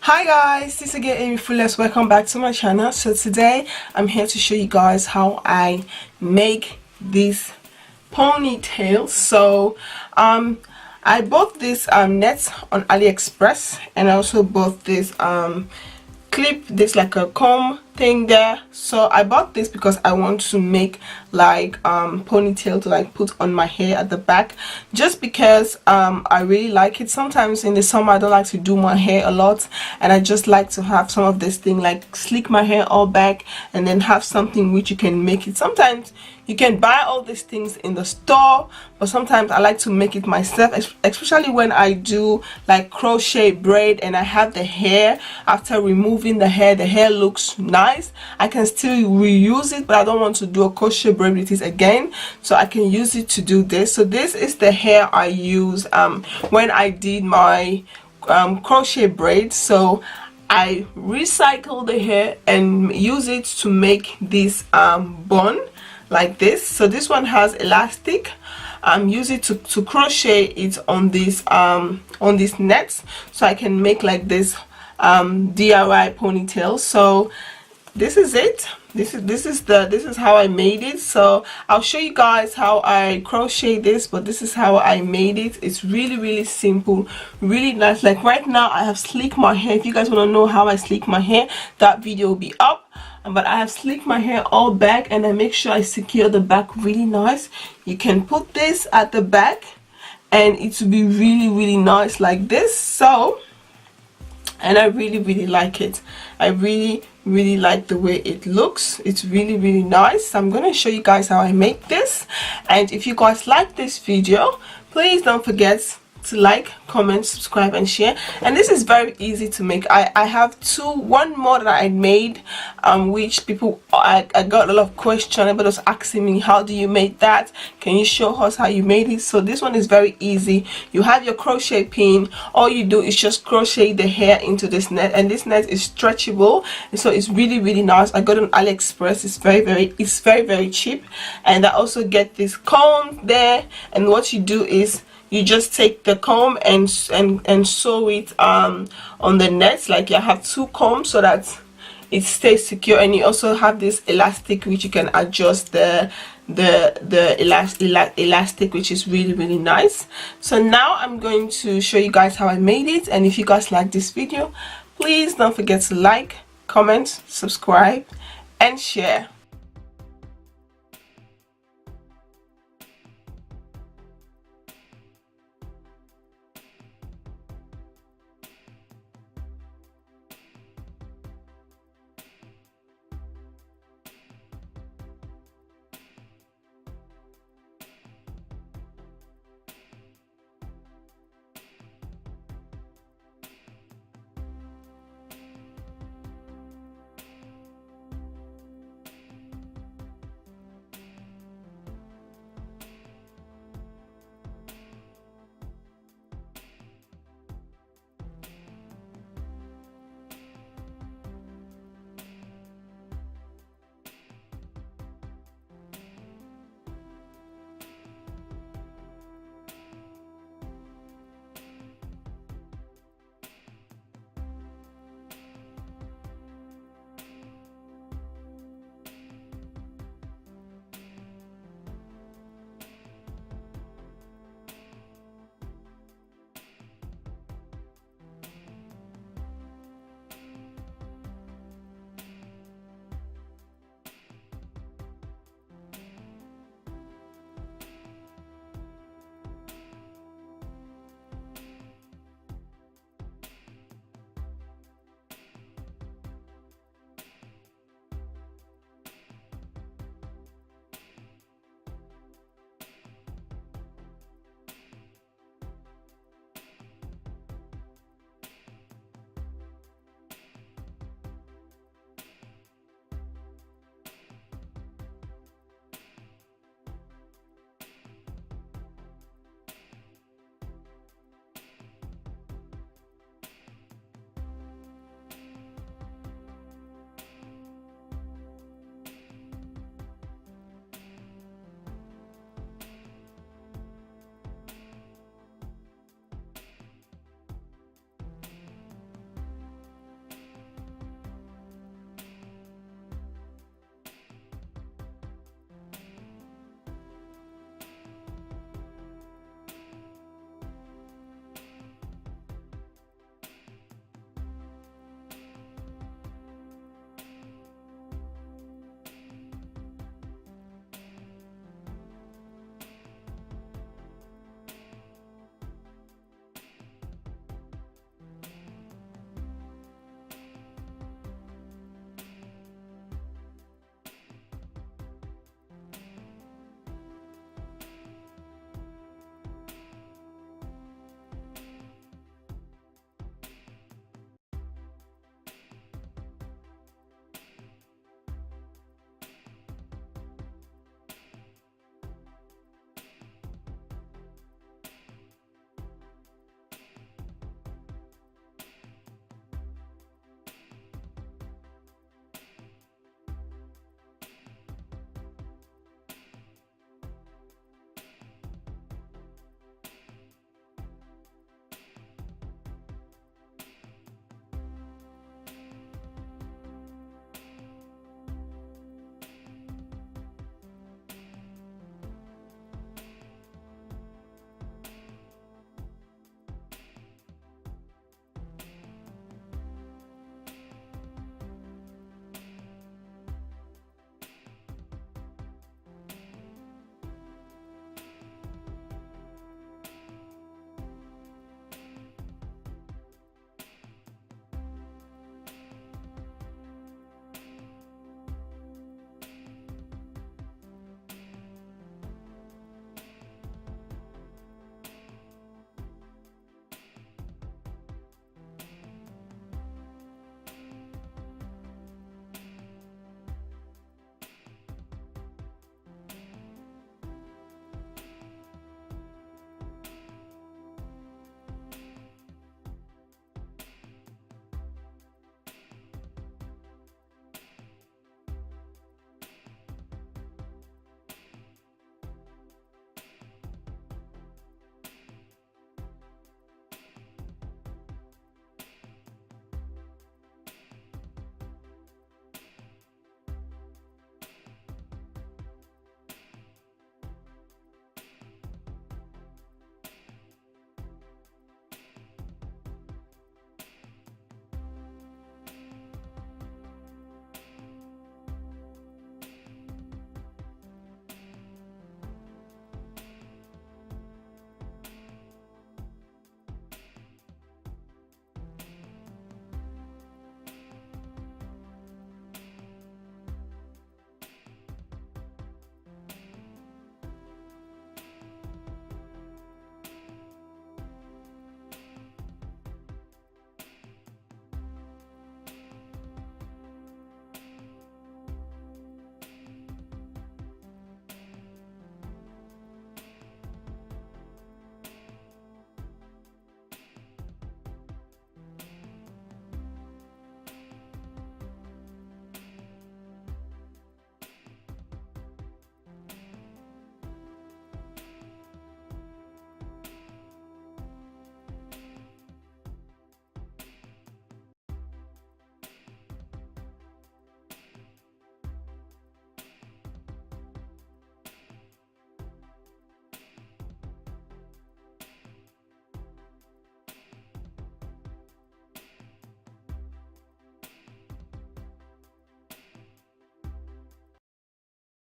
Hi guys, this is again AMIFULLEST. Welcome back to my channel. So today I'm here to show you guys how I make this ponytail. So I bought this nets on AliExpress, and I also bought this clip, this like a comb thing there. So I bought this because I want to make like ponytail to like put on my hair at the back, just because I really like it. Sometimes in the summer I don't like to do my hair a lot, and I just like to have some of this thing like slick my hair all back and then have something which you can make it. Sometimes you can buy all these things in the store, but sometimes I like to make it myself, especially when I do like crochet braid and I have the hair. After removing the hair looks nice. I can still reuse it, but I don't want to do a crochet braid with it again, so I can use it to do this. So this is the hair I use when I did my crochet braid. So I recycle the hair and use it to make this bun like this. So this one has elastic. Use it to crochet it on these nets, so I can make like this DIY ponytail. So this is it. This is how I made it. So I'll show you guys how I crochet this, but this is how I made it. It's really simple, really nice. Like right now I have slicked my hair. If you guys want to know how I slick my hair, that video will be up. But I have slicked my hair all back, and I make sure I secure the back really nice. You can put this at the back and it will be really nice like this. So, and I really like it. I really like the way it looks. It's really nice. So I'm going to show you guys how I make this. And if you guys like this video, please don't forget to like, comment, subscribe and share. And this is very easy to make. I have one more that I made which people, I got a lot of questions. Everybody was asking me, how do you make that? Can you show us how you made it? So this one is very easy. You have your crochet pin. All you do is just crochet the hair into this net, and this net is stretchable, and so it's really nice. I got it on AliExpress. It's very cheap. And I also get this comb there, and what you do is you just take the comb and sew it on the nets. Like you have two combs so that it stays secure, and you also have this elastic which you can adjust the elastic, which is really nice. So now I'm going to show you guys how I made it, and if you guys like this video, please don't forget to like, comment, subscribe and share.